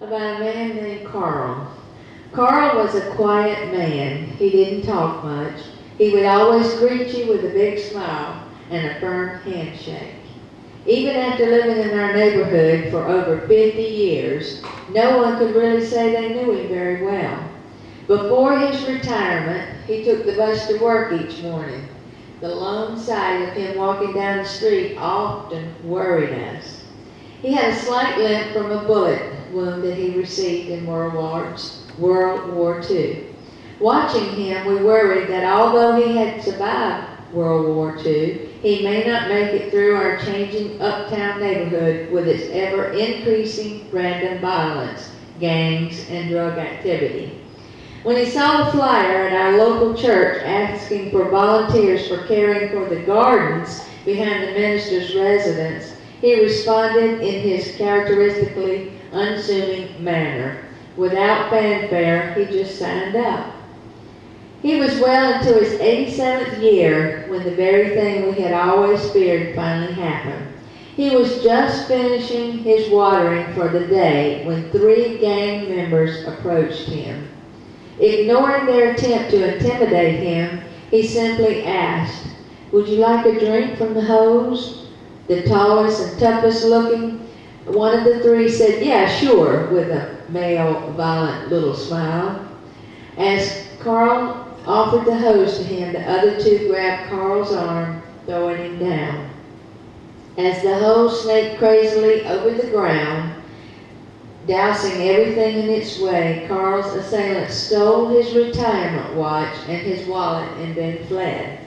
about a man named Carl. Carl was a quiet man. He didn't talk much. He would always greet you with a big smile and a firm handshake. Even after living in our neighborhood for over 50 years, no one could really say they knew him very well. Before his retirement, he took the bus to work each morning. The lone sight of him walking down the street often worried us. He had a slight limp from a bullet wound that he received in World War II. Watching him, we worried that although he had survived World War II, he may not make it through our changing uptown neighborhood with its ever-increasing random violence, gangs, and drug activity. When he saw a flyer at our local church asking for volunteers for caring for the gardens behind the minister's residence, he responded in his characteristically unassuming manner. Without fanfare, he just signed up. He was well into his 87th year when the very thing we had always feared finally happened. He was just finishing his watering for the day when 3 gang members approached him. Ignoring their attempt to intimidate him, he simply asked, "Would you like a drink from the hose?" The tallest and toughest looking one of the 3 said, "Yeah, sure," with a male, violent little smile. As Carl offered the hose to him, the other 2 grabbed Carl's arm, throwing him down. As the hose snaked crazily over the ground, dousing everything in its way, Carl's assailant stole his retirement watch and his wallet and then fled.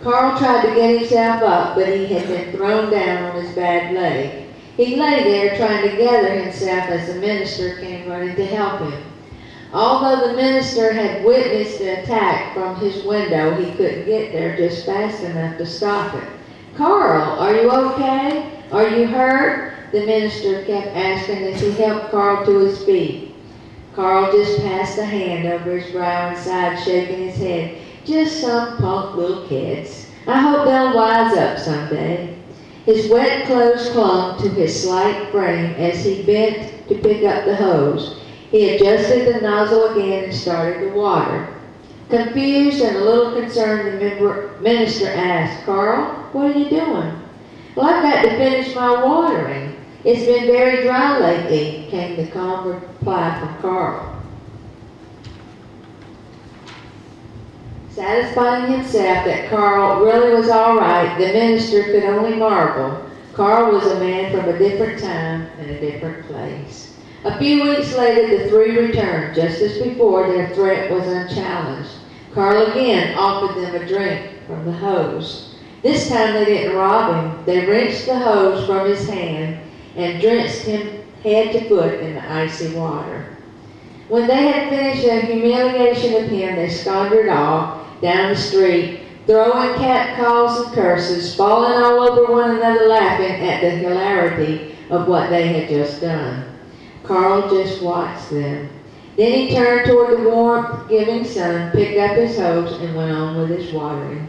Carl tried to get himself up, but he had been thrown down on his bad leg. He lay there trying to gather himself as the minister came running to help him. Although the minister had witnessed the attack from his window, he couldn't get there just fast enough to stop it. "Carl, are you okay? Are you hurt?" the minister kept asking as he helped Carl to his feet. Carl just passed a hand over his brow and sighed, shaking his head. "Just some punk little kids. I hope they'll wise up someday." His wet clothes clung to his slight frame as he bent to pick up the hose. He adjusted the nozzle again and started the water. Confused and a little concerned, the minister asked, "Carl, what are you doing?" "Well, I've got to finish my watering. It's been very dry lately," came the calm reply from Carl. Satisfying himself that Carl really was all right, the minister could only marvel. Carl was a man from a different time and a different place. A few weeks later, the 3 returned. Just as before, their threat was unchallenged. Carl again offered them a drink from the hose. This time they didn't rob him. They wrenched the hose from his hand and drenched him head to foot in the icy water. When they had finished their humiliation of him, they scondered off down the street, throwing catcalls and curses, falling all over one another, laughing at the hilarity of what they had just done. Carl just watched them. Then he turned toward the warmth-giving sun, picked up his hose, and went on with his watering.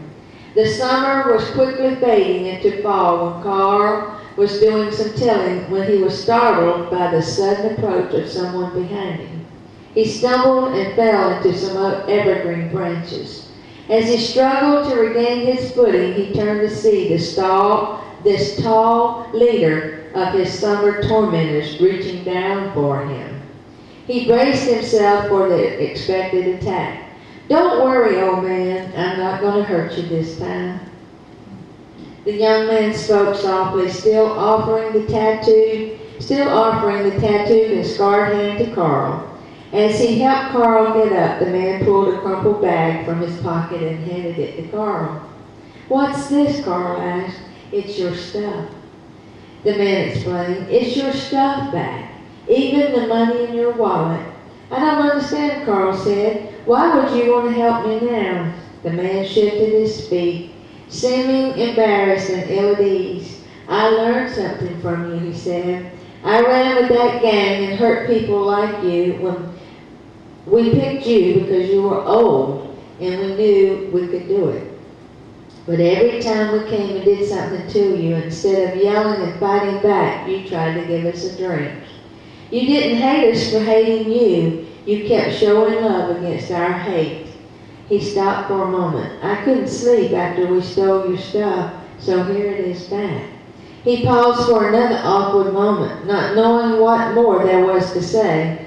The summer was quickly fading into fall when Carl was doing some tilling when he was startled by the sudden approach of someone behind him. He stumbled and fell into some evergreen branches. As he struggled to regain his footing, he turned to see this tall leader of his summer tormentors reaching down for him. He braced himself for the expected attack. "Don't worry, old man. I'm not going to hurt you this time." The young man spoke softly, still offering the tattooed and scarred hand to Carl. As he helped Carl get up, the man pulled a crumpled bag from his pocket and handed it to Carl. "What's this?" Carl asked. "It's your stuff." The man explained. "It's your stuff back, even the money in your wallet." "I don't understand," Carl said. "Why would you want to help me now?" The man shifted his feet, seeming embarrassed and ill at ease. "I learned something from you," he said. "I ran with that gang and hurt people like you when we picked you because you were old and we knew we could do it. But every time we came and did something to you, instead of yelling and fighting back, you tried to give us a drink. You didn't hate us for hating you. You kept showing love against our hate." He stopped for a moment. "I couldn't sleep after we stole your stuff, so here it is back." He paused for another awkward moment, not knowing what more there was to say.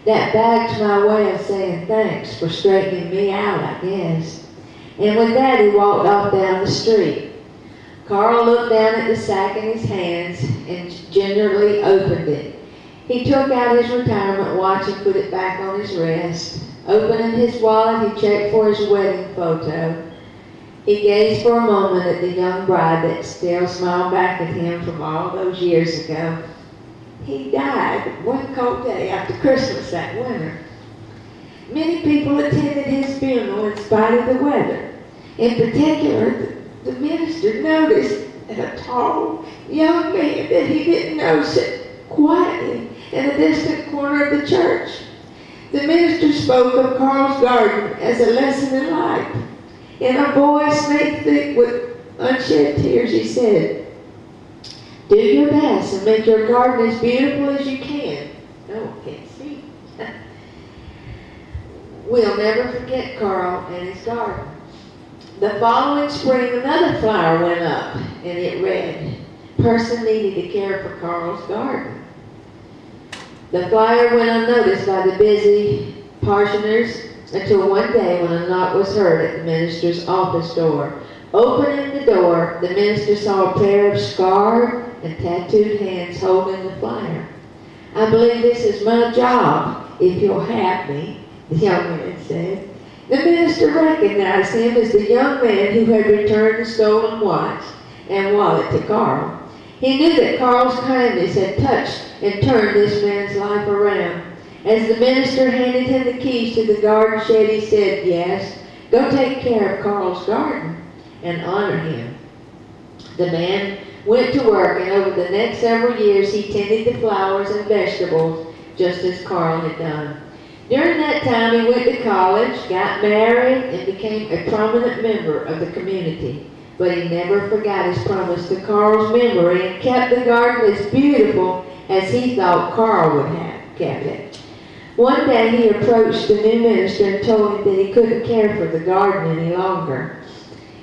That bag's my way of saying thanks for straightening me out, I guess. And with that, he walked off down the street. Carl looked down at the sack in his hands and gingerly opened it. He took out his retirement watch and put it back on his wrist. Opening his wallet, he checked for his wedding photo. He gazed for a moment at the young bride that still smiled back at him from all those years ago. He died one cold day after Christmas that winter. Many people attended his funeral in spite of the weather. In particular, the minister noticed that a tall young man that he didn't know sat quietly in a distant corner of the church. The minister spoke of Carl's garden as a lesson in life. In a voice made thick with unshed tears, he said, "Do your best and make your garden as beautiful as you can." No one can see. We'll never forget Carl and his garden. The following spring, another flyer went up, and it read, "Person needed to care for Carl's garden." The flyer went unnoticed by the busy parishioners until one day when a knock was heard at the minister's office door. Opening the door, the minister saw a pair of scarred and tattooed hands holding the flyer. "I believe this is my job, if you'll have me," the young man said. The minister recognized him as the young man who had returned the stolen watch and wallet to Carl. He knew that Carl's kindness had touched and turned this man's life around. As the minister handed him the keys to the garden shed, he said, "Yes, go take care of Carl's garden and honor him." The man went to work, and over the next several years he tended the flowers and vegetables just as Carl had done. During that time he went to college, got married, and became a prominent member of the community. But he never forgot his promise to Carl's memory and kept the garden as beautiful as he thought Carl would have kept it. One day he approached the new minister and told him that he couldn't care for the garden any longer.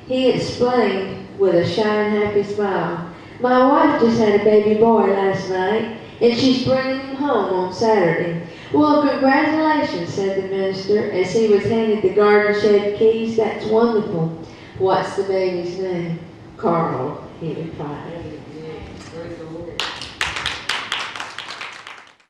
He explained with a shy and happy smile, "My wife just had a baby boy last night, and she's bringing him home on Saturday." "Well, congratulations," said the minister as he was handed the garden shed keys. "That's wonderful. What's the baby's name?" "Carl," he replied.